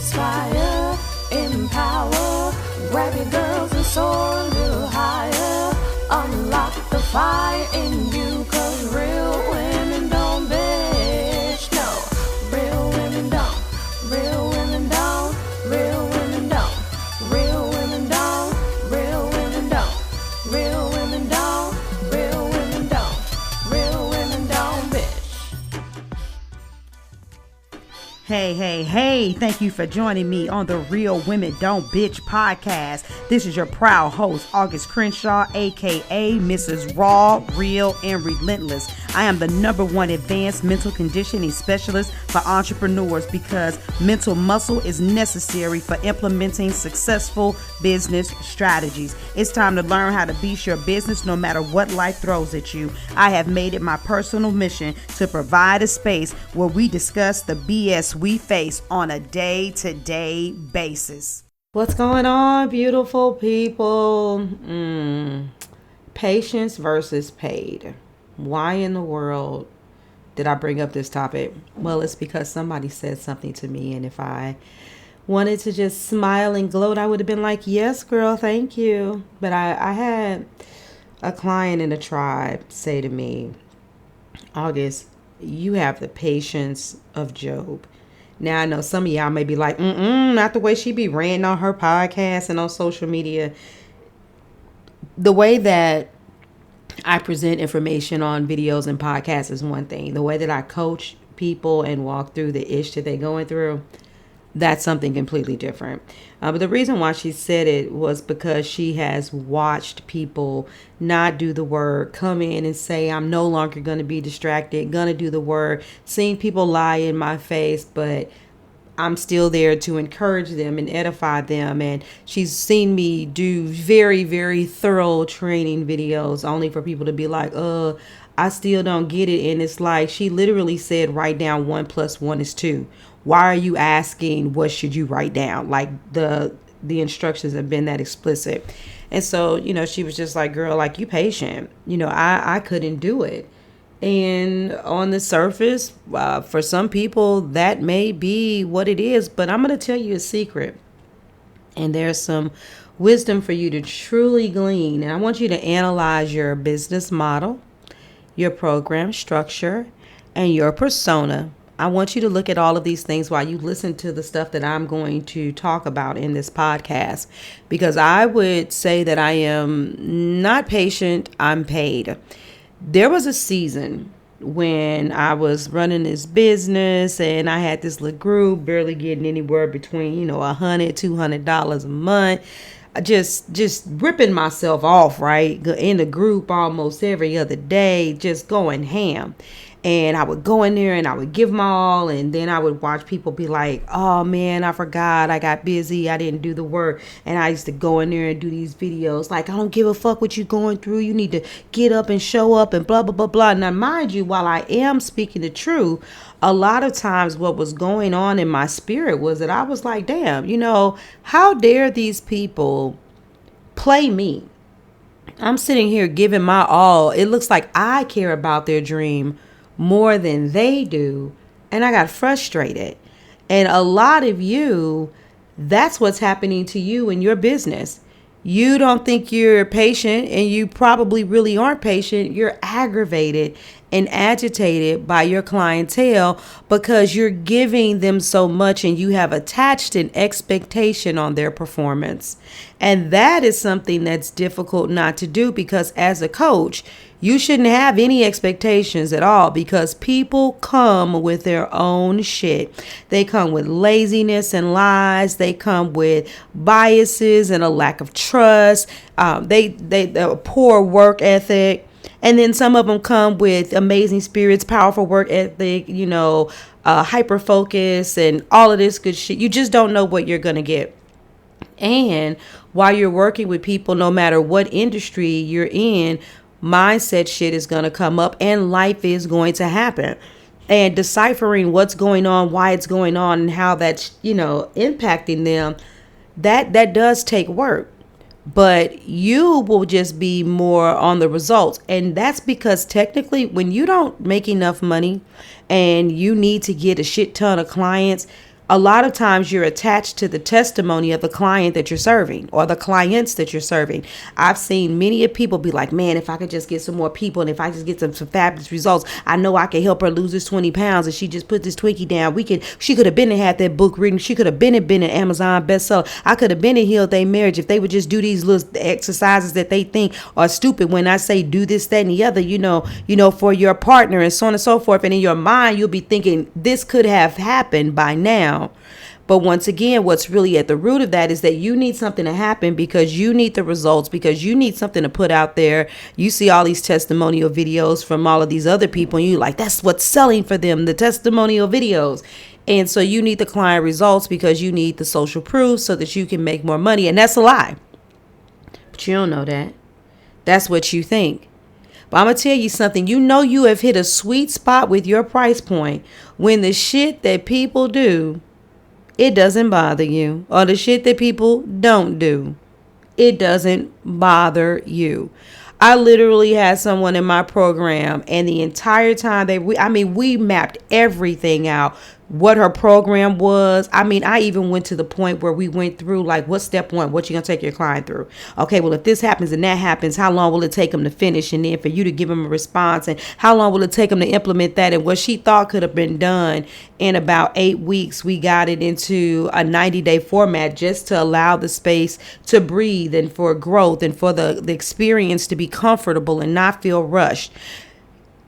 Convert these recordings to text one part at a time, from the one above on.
inspire, empower, grab your girls and soar a little higher, unlock the fire in you, cause real women don't bitch, no, real women don't, real women don't, real women don't, real women don't, real women don't, real women don't, real women don't, real women don't bitch. Hey, thank you for joining me on the Real Women Don't Bitch podcast. This is your proud host, August Crenshaw, aka Mrs. Raw, Real, and Relentless. I am the #1 advanced mental conditioning specialist for entrepreneurs because mental muscle is necessary for implementing successful business strategies. It's time to learn how to beat your business no matter what life throws at you. I have made it my personal mission to provide a space where we discuss the BS we face on a day-to-day basis. What's going on, beautiful people? Patience versus paid. Why in the world did I bring up this topic? Well, it's because somebody said something to me, and if I wanted to just smile and gloat, I would have been like, yes, girl, thank you. But I had a client in the tribe say to me, August, you have the patience of Job. Now, I know some of y'all may be like, not the way she be ranting on her podcast and on social media. The way that I present information on videos and podcasts is one thing. The way that I coach people and walk through the ish that they're going through, that's something completely different. But the reason why she said it was because she has watched people not do the work, come in and say, I'm no longer going to be distracted, going to do the work, seeing people lie in my face, but I'm still there to encourage them and edify them. And she's seen me do very, very thorough training videos only for people to be like, I still don't get it. And it's like, she literally said, write down 1 + 1 is 2. Why are you asking what should you write down? Like the instructions have been that explicit. And so, she was just like, girl, like, you patient. I couldn't do it. And on the surface, for some people, that may be what it is. But I'm going to tell you a secret. And there's some wisdom for you to truly glean. And I want you to analyze your business model, your program structure, and your persona. I want you to look at all of these things while you listen to the stuff that I'm going to talk about in this podcast, because I would say that I am not patient, I'm paid. There was a season when I was running this business and I had this little group barely getting anywhere between, $100, $200 a month. Just ripping myself off, right? In the group almost every other day, just going ham. And I would go in there and I would give my all. And then I would watch people be like, oh man, I forgot. I got busy. I didn't do the work. And I used to go in there and do these videos. Like, I don't give a fuck what you're going through. You need to get up and show up and blah, blah, blah, blah. Now, mind you, while I am speaking the truth, a lot of times what was going on in my spirit was that I was like, damn, how dare these people play me? I'm sitting here giving my all. It looks like I care about their dream more than they do. And I got frustrated. And a lot of you, that's what's happening to you in your business. You don't think you're patient, and you probably really aren't patient. You're aggravated and agitated by your clientele because you're giving them so much and you have attached an expectation on their performance. And that is something that's difficult not to do, because as a coach, you shouldn't have any expectations at all, because people come with their own shit. They come with laziness and lies. They come with biases and a lack of trust. They a poor work ethic. And then some of them come with amazing spirits, powerful work ethic, hyper focus and all of this good shit. You just don't know what you're going to get. And while you're working with people, no matter what industry you're in, mindset shit is going to come up and life is going to happen. And deciphering what's going on, why it's going on, and how that's, impacting them, that does take work. But you will just be more on the results. And that's because technically when you don't make enough money and you need to get a shit ton of clients, A lot of times you're attached to the testimony of the client that you're serving or the clients that you're serving. I've seen many of people be like, man, if I could just get some more people and if I just get some fabulous results, I know I can help her lose this 20 pounds. And she just put this Twinkie down. She could have been and had that book written. She could have been an Amazon bestseller. I could have been and healed their marriage if they would just do these little exercises that they think are stupid. When I say do this, that, and the other, for your partner and so on and so forth. And in your mind, you'll be thinking this could have happened by now. But once again, what's really at the root of that is that you need something to happen because you need the results, because you need something to put out there. You see all these testimonial videos from all of these other people and you're like, that's what's selling for them, the testimonial videos. And so you need the client results because you need the social proof so that you can make more money. And that's a lie. But you don't know that. That's what you think. But I'm going to tell you something. You have hit a sweet spot with your price point when the shit that people do, it doesn't bother you. Or the shit that people don't do, it doesn't bother you. I literally had someone in my program and the entire time we mapped everything out. What her program was. I even went to the point where we went through like, what's step one? What you gonna take your client through? Okay, well, if this happens and that happens, how long will it take them to finish? And then for you to give them a response, and how long will it take them to implement that? And what she thought could have been done in about 8 weeks, we got it into a 90-day format just to allow the space to breathe and for growth and for the experience to be comfortable and not feel rushed.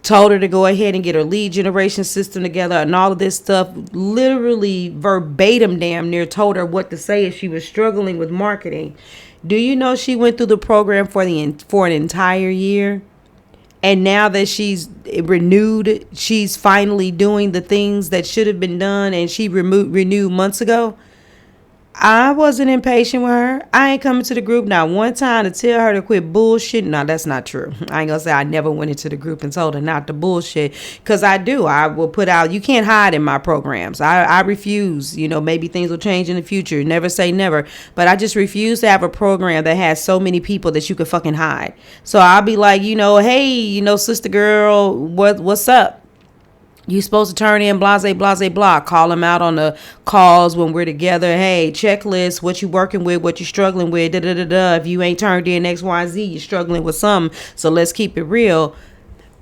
Told her to go ahead and get her lead generation system together and all of this stuff. Literally verbatim damn near told her what to say if she was struggling with marketing. Do you know she went through the program for an entire year? And now that she's renewed, she's finally doing the things that should have been done and she renewed months ago. I wasn't impatient with her. I ain't coming to the group not one time to tell her to quit bullshit. No, that's not true. I ain't gonna say I never went into the group and told her not to bullshit, because I do. I will put out, you can't hide in my programs. I refuse. Maybe things will change in the future. Never say never. But I just refuse to have a program that has so many people that you could fucking hide. So I'll be like, hey, sister girl, what's up? You supposed to turn in blase, blase, blah. Call them out on the calls when we're together. Hey, checklist, what you working with, what you struggling with, da, da, da, da. If you ain't turned in X, Y, Z, you're struggling with something. So let's keep it real.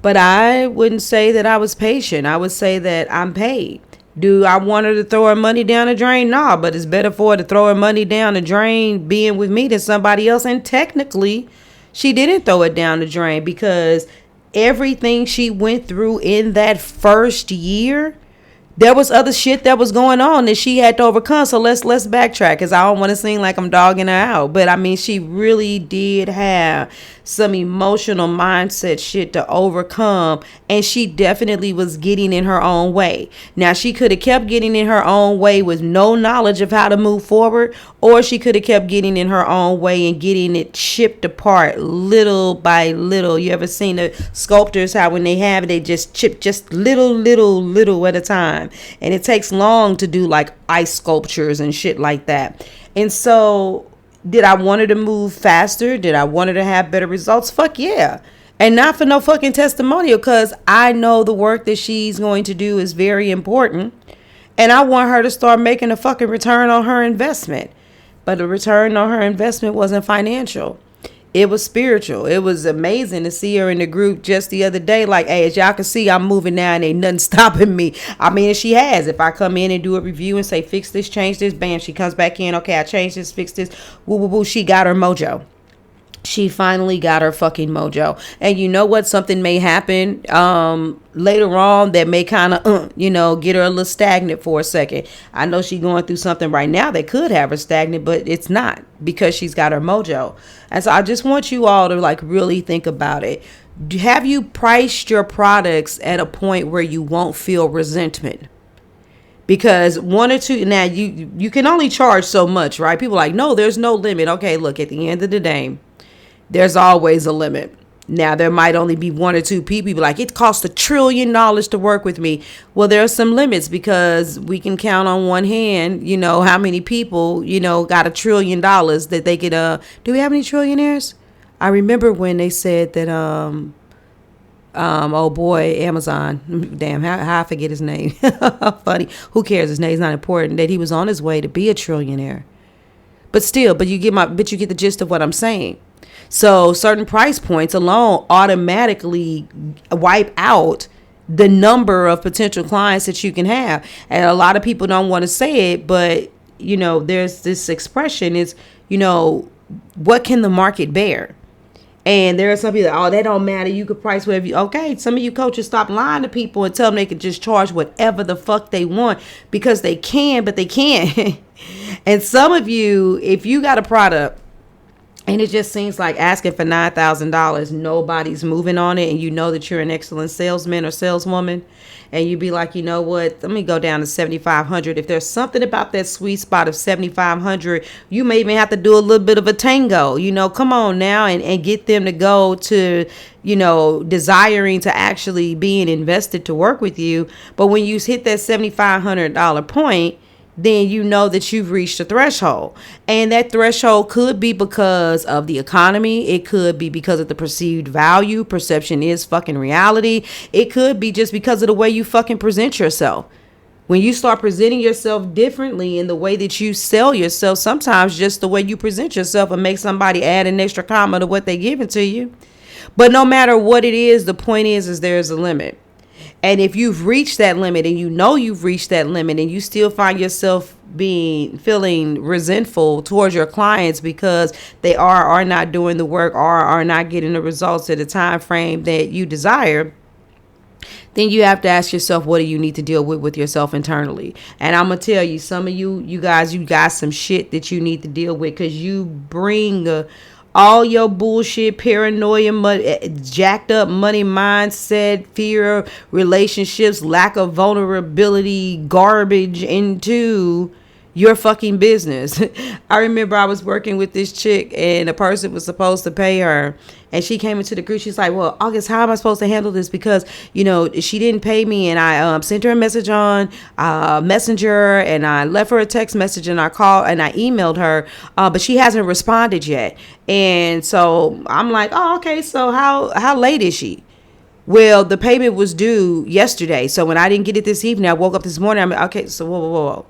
But I wouldn't say that I was patient. I would say that I'm paid. Do I want her to throw her money down the drain? Nah, but it's better for her to throw her money down the drain being with me than somebody else. And technically, she didn't throw it down the drain because everything she went through in that first year, there was other shit that was going on that she had to overcome. So let's backtrack, because I don't want to seem like I'm dogging her out. But she really did have some emotional mindset shit to overcome, and she definitely was getting in her own way. Now, she could have kept getting in her own way with no knowledge of how to move forward, or she could have kept getting in her own way and getting it chipped apart little by little. You ever seen the sculptors, how when they have it, they just chip just little at a time, and it takes long to do like ice sculptures and shit like that. And so, did I want her to move faster? Did I want her to have better results? Fuck yeah. And not for no fucking testimonial, because I know the work that she's going to do is very important. And I want her to start making a fucking return on her investment. But the return on her investment wasn't financial. It was spiritual. It was amazing to see her in the group just the other day. Like, hey, as y'all can see, I'm moving now and ain't nothing stopping me. She has. If I come in and do a review and say, fix this, change this, bam, she comes back in. Okay, I changed this, fix this. Woo, woo, woo. She got her mojo. She finally got her fucking mojo. And you know what? Something may happen later on that may kind of, get her a little stagnant for a second. I know she's going through something right now that could have her stagnant, but it's not, because she's got her mojo. And so I just want you all to really think about it. Have you priced your products at a point where you won't feel resentment? Because one or two, now you can only charge so much, right? People are like, no, there's no limit. Okay, look, at the end of the day, there's always a limit. Now, there might only be one or two people like, it costs $1 trillion to work with me. Well, there are some limits, because we can count on one hand, how many people, got $1 trillion that they could, do we have any trillionaires? I remember when they said that, oh boy, Amazon. Damn, how I forget his name. Funny. Who cares? His name's not important. That he was on his way to be a trillionaire. But still, but you get the gist of what I'm saying. So certain price points alone automatically wipe out the number of potential clients that you can have. And a lot of people don't want to say it, but there's this expression is, what can the market bear? And there are some people that, that don't matter. You could price whatever okay. Some of you coaches stop lying to people and tell them they can just charge whatever the fuck they want because they can, but they can't. And some of you, if you got a product and it just seems like asking for $9,000, nobody's moving on it, and you know that you're an excellent salesman or saleswoman, and you be like, you know what, let me go down to 7,500. If there's something about that sweet spot of 7,500, you may even have to do a little bit of a tango. Come on now and get them to go to, desiring to actually being invested to work with you. But when you hit that $7,500 point, then you know that you've reached a threshold. And that threshold could be because of the economy. It could be because of the perceived value. Perception is fucking reality. It could be just because of the way you fucking present yourself. When you start presenting yourself differently in the way that you sell yourself, sometimes just the way you present yourself will make somebody add an extra comma to what they're giving to you. But no matter what it is, the point is there's a limit. And if you've reached that limit and you've reached that limit and you still find yourself feeling resentful towards your clients because they are not doing the work or are not getting the results at the time frame that you desire, then you have to ask yourself, what do you need to deal with yourself internally? And I'm going to tell you, some of you guys, you got some shit that you need to deal with because you bring all your bullshit, paranoia, jacked up money mindset, fear, relationships, lack of vulnerability, garbage into your fucking business. I remember I was working with this chick and a person was supposed to pay her, and she came into the group. She's like, well, August, how am I supposed to handle this? Because, she didn't pay me, and I sent her a message on Messenger, and I left her a text message, and I called and I emailed her, but she hasn't responded yet. And so I'm like, oh, okay, so how late is she? Well, the payment was due yesterday. So when I didn't get it this evening, I woke up this morning. I'm like, okay, so whoa.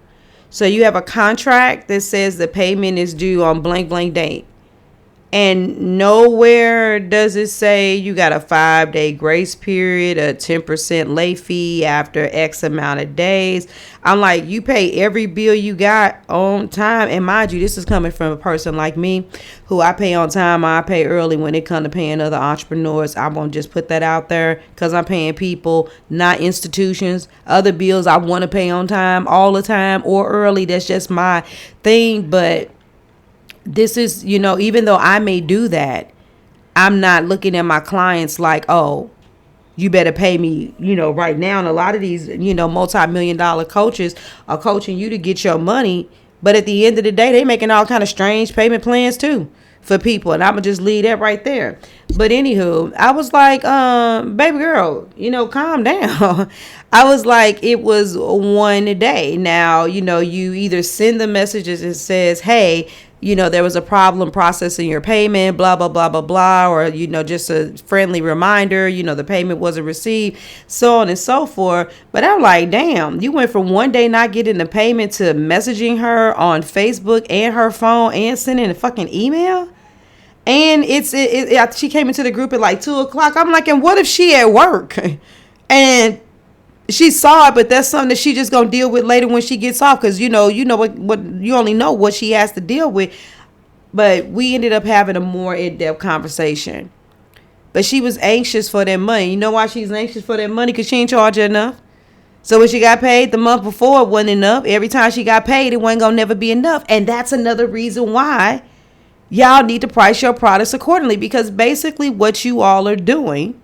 So you have a contract that says the payment is due on blank date. And nowhere does it say you got a 5-day grace period, a 10% late fee after X amount of days. I'm like, you pay every bill you got on time. And mind you, this is coming from a person like me who I pay on time. I pay early when it comes to paying other entrepreneurs. I won't just put that out there because I'm paying people, not institutions. Other bills I want to pay on time all the time or early. That's just my thing. But this is, even though I may do that, I'm not looking at my clients like, oh, you better pay me, right now. And a lot of these, multi-million-dollar coaches are coaching you to get your money. But at the end of the day, they making all kind of strange payment plans too for people. And I'm going to just leave that right there. But anywho, I was like, baby girl, calm down. I was like, it was one day. Now, you either send the messages that says, hey, there was a problem processing your payment, blah, blah, blah, blah, blah, or, just a friendly reminder, the payment wasn't received, so on and so forth. But I'm like, damn, you went from one day not getting the payment to messaging her on Facebook and her phone and sending a fucking email. And she came into the group at like 2:00. I'm like, and what if she at work and she saw it, but that's something that she just gonna deal with later when she gets off, because what you only know what she has to deal with. But we ended up having a more in-depth conversation. But she was anxious for that money. You know why she's anxious for that money? Because she ain't charged enough. So when she got paid the month before, it wasn't enough. Every time she got paid, it wasn't gonna never be enough. And that's another reason why y'all need to price your products accordingly, because basically what you all are doing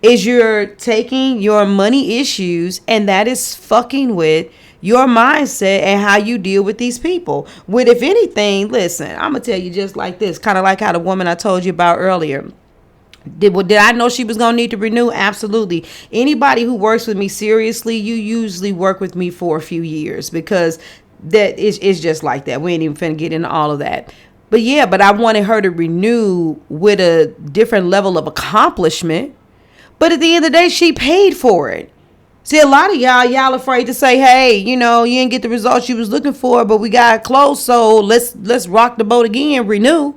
is you're taking your money issues and that is fucking with your mindset and how you deal with these people. With, if anything, listen, I'm going to tell you just like this, kind of like how the woman I told you about earlier. Did I know she was going to need to renew? Absolutely. Anybody who works with me seriously, you usually work with me for a few years, because that is just like that. We ain't even finna get into all of that. But but I wanted her to renew with a different level of accomplishment. But at the end of the day, she paid for it. See, a lot of y'all afraid to say, hey, you didn't get the results you was looking for, but we got close, so let's rock the boat again, renew.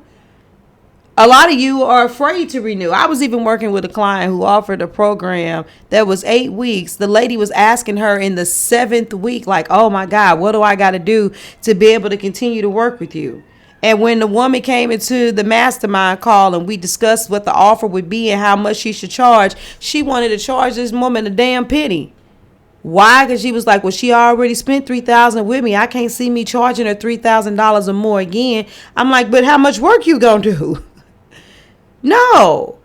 A lot of you are afraid to renew. I was even working with a client who offered a program that was 8 weeks. The lady was asking her in the 7th week, like, oh my God, what do I got to do to be able to continue to work with you? And when the woman came into the mastermind call and we discussed what the offer would be and how much she should charge, she wanted to charge this woman a damn penny. Why? Because she was like, well, she already spent $3,000 with me. I can't see me charging her $3,000 or more again. I'm like, but how much work you gonna do? No.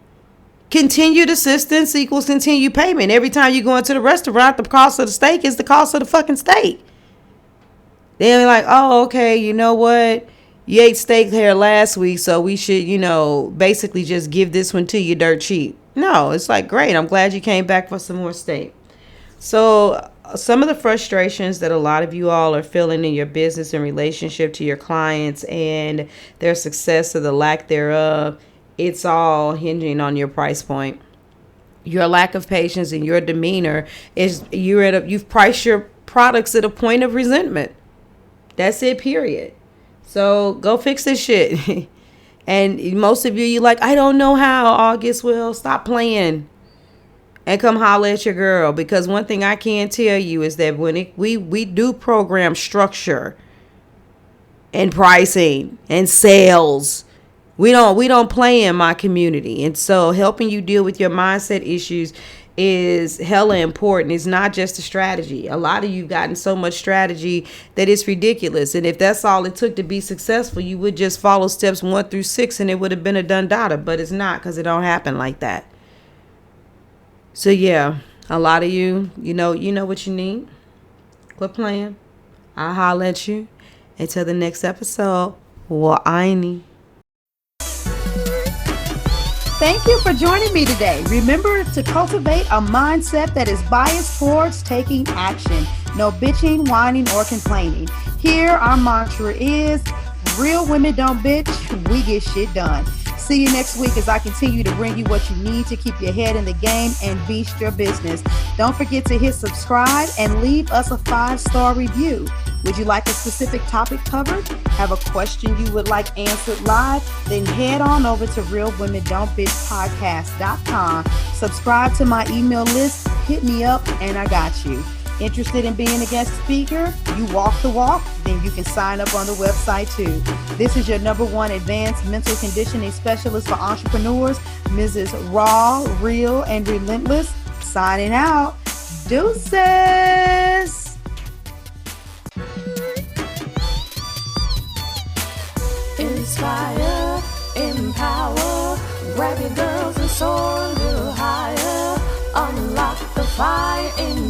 Continued assistance equals continued payment. Every time you go into the restaurant, the cost of the steak is the cost of the fucking steak. They're like, oh, okay, you know what? You ate steak here last week, so we should, basically just give this one to you dirt cheap. No, it's like, great. I'm glad you came back for some more steak. So some of the frustrations that a lot of you all are feeling in your business in relationship to your clients and their success or the lack thereof, it's all hinging on your price point. Your lack of patience and your demeanor is you've priced your products at a point of resentment. That's it, period. So go fix this shit. And most of you're like, I don't know how, August. Well, stop playing and come holler at your girl. Because one thing I can tell you is that when we do program structure and pricing and sales, we don't play in my community. And so helping you deal with your mindset issues is hella important. It's not just a strategy. A lot of you gotten so much strategy that it's ridiculous. And if that's all it took to be successful, you would just follow steps 1 through 6 and it would have been a done data. But it's not, because it don't happen like that. So yeah, a lot of you know what you need. Quit playing. I'll holler at you. Until the next episode. Wa'aini. Thank you for joining me today. Remember to cultivate a mindset that is biased towards taking action. No bitching, whining, or complaining. Here, our mantra is, real women don't bitch, we get shit done. See you next week as I continue to bring you what you need to keep your head in the game and beast your business. Don't forget to hit subscribe and leave us a 5-star review. Would you like a specific topic covered? Have a question you would like answered live? Then head on over to realwomendon'tbitchpodcast.com. Subscribe to my email list, hit me up, and I got you. Interested in being a guest speaker? You walk the walk? Then you can sign up on the website too. This is your #1 advanced mental conditioning specialist for entrepreneurs, Mrs. Raw, Real, and Relentless. Signing out. Deuces. Inspire, empower, grab your girls and soar a little higher. Unlock the fire in